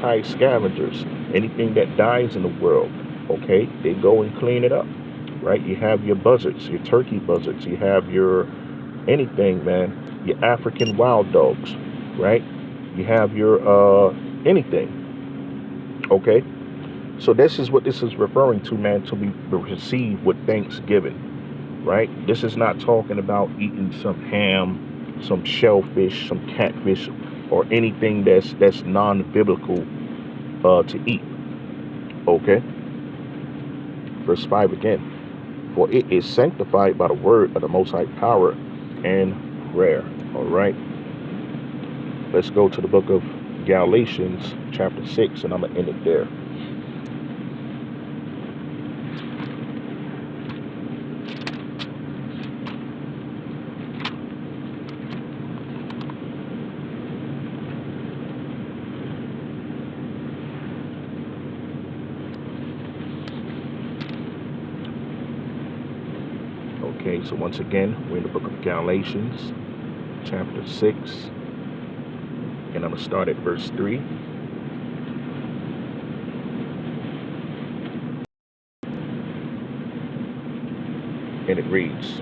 High scavengers. Anything that dies in the world, okay, they go and clean it up, right? You have your buzzards, your turkey buzzards. You have your anything, man. Your African wild dogs, right? You have your anything, okay? So this is what this is referring to, man, to be received with thanksgiving, right? This is not talking about eating some ham, some shellfish, some catfish, or anything that's non-biblical to eat, okay? Verse 5 again. For it is sanctified by the word of the Most High power and prayer, all right? Let's go to the book of Galatians, chapter 6, and I'm going to end it there. Okay, so once again, we're in the book of Galatians, chapter 6, and I'm going to start at verse 3. And it reads,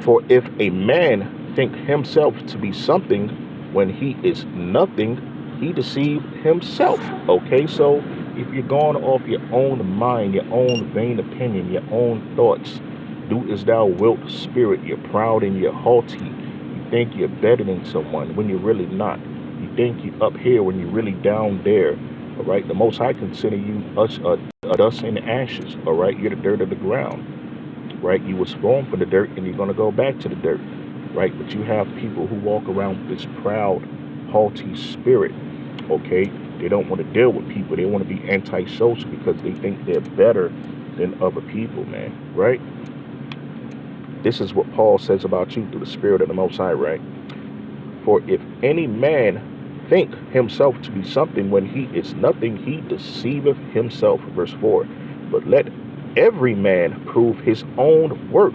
for if a man think himself to be something when he is nothing, he deceived himself. Okay, so if you're going off your own mind, your own vain opinion, your own thoughts, do as thou wilt spirit, you're proud and you're haughty. You think you're better than someone when you're really not. You think you're up here when you're really down there. All right, the Most High consider you dust and ashes. All right, you're the dirt of the ground. Right, you was formed from the dirt and you're going to go back to the dirt, right? But you have people who walk around with this proud, haughty spirit, okay? They don't want to deal with people. They want to be antisocial because they think they're better than other people, man, right? This is what Paul says about you through the Spirit of the Most High, right? For if any man think himself to be something when he is nothing, he deceiveth himself. Verse 4, but let every man prove his own work,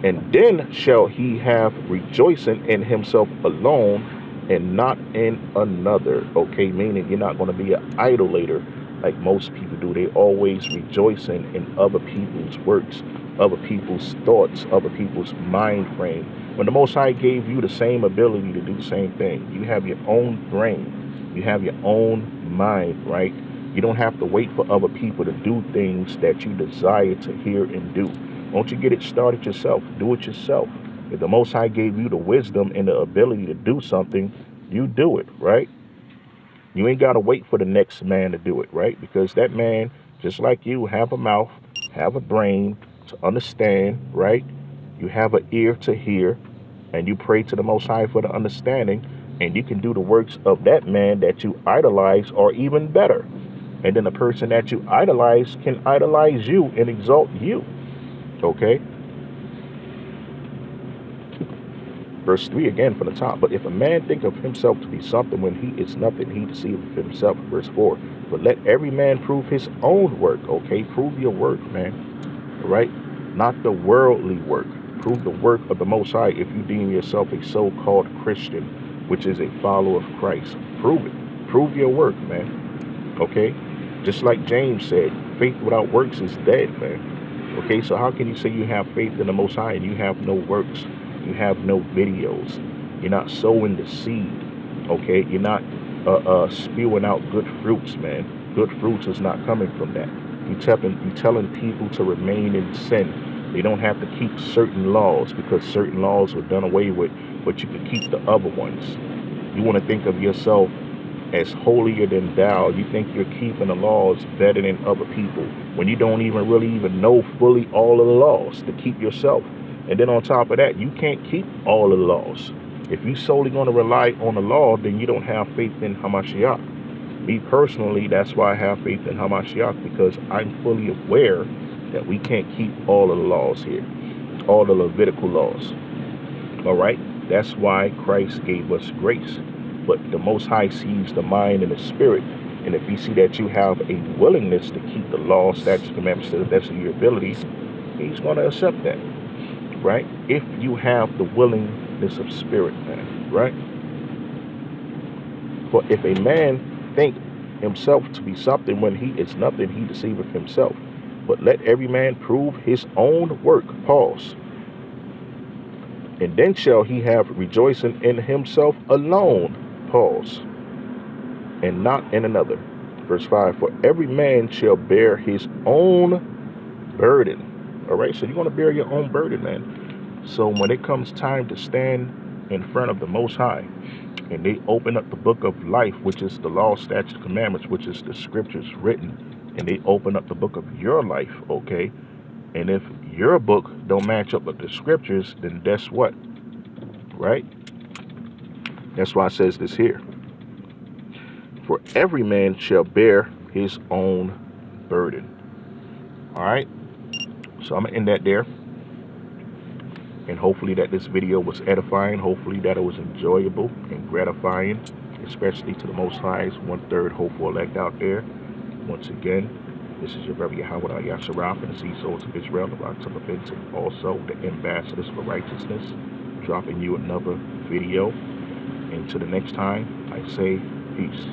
and then shall he have rejoicing in himself alone and not in another. Okay, meaning you're not going to be an idolater like most people do. They always rejoicing in other people's works, other people's thoughts, other people's mind frame. When the Most High gave you the same ability to do the same thing, you have your own brain, you have your own mind, right? You don't have to wait for other people to do things that you desire to hear and do. Won't you get it started yourself? Do it yourself. If the Most High gave you the wisdom and the ability to do something, you do it, right? You ain't got to wait for the next man to do it, right? Because that man, just like you, have a mouth, have a brain to understand, right? You have an ear to hear, and you pray to the Most High for the understanding, and you can do the works of that man that you idolize or even better. And then the person that you idolize can idolize you and exalt you. Okay? Verse 3 again from the top. But if a man think of himself to be something when he is nothing, he deceiveth himself. Verse 4. But let every man prove his own work. Okay? Prove your work, man. All right? Not the worldly work. Prove the work of the Most High if you deem yourself a so-called Christian, which is a follower of Christ. Prove it. Prove your work, man. Okay? Just like James said, faith without works is dead, man. Okay, so how can you say you have faith in the Most High and you have no works? You have no videos. You're not sowing the seed. Okay, you're not spewing out good fruits, man. Good fruits is not coming from that. You telling people to remain in sin. They don't have to keep certain laws because certain laws are done away with, but you can keep the other ones. You want to think of yourself as holier than thou. You think you're keeping the laws better than other people when you don't even really even know fully all of the laws to keep yourself. And then on top of that, you can't keep all of the laws. If you solely going to rely on the law, then you don't have faith in Hamashiach. Me personally, that's why I have faith in Hamashiach, because I'm fully aware that we can't keep all of the laws here, all the Levitical laws. All right, that's why Christ gave us grace. But the Most High sees the mind and the spirit. And if you see that you have a willingness to keep the law, statutes, commandments to the best of your ability, he's going to accept that, right? If you have the willingness of spirit, man, right? For if a man think himself to be something when he is nothing, he deceiveth himself. But let every man prove his own work. Pause. And then shall he have rejoicing in himself alone. Pause. And not in another. Verse 5. For every man shall bear his own burden. All right. So you're going to bear your own burden, man. So when it comes time to stand in front of the Most High, and they open up the book of life, which is the law, statutes, commandments, which is the scriptures written, and they open up the book of your life, okay? And if your book don't match up with the scriptures, then guess what? Right? That's why it says this here. For every man shall bear his own burden. All right? So I'm going to end that there. And hopefully that this video was edifying. Hopefully that it was enjoyable and gratifying, especially to the Most High's 1/3 hopeful elect out there. Once again, this is your brother Yahweh Yasharaf and the Sea Souls of Israel, the Rocks of Offense, and also the Ambassadors for Righteousness, dropping you another video. And to the next time, I say peace.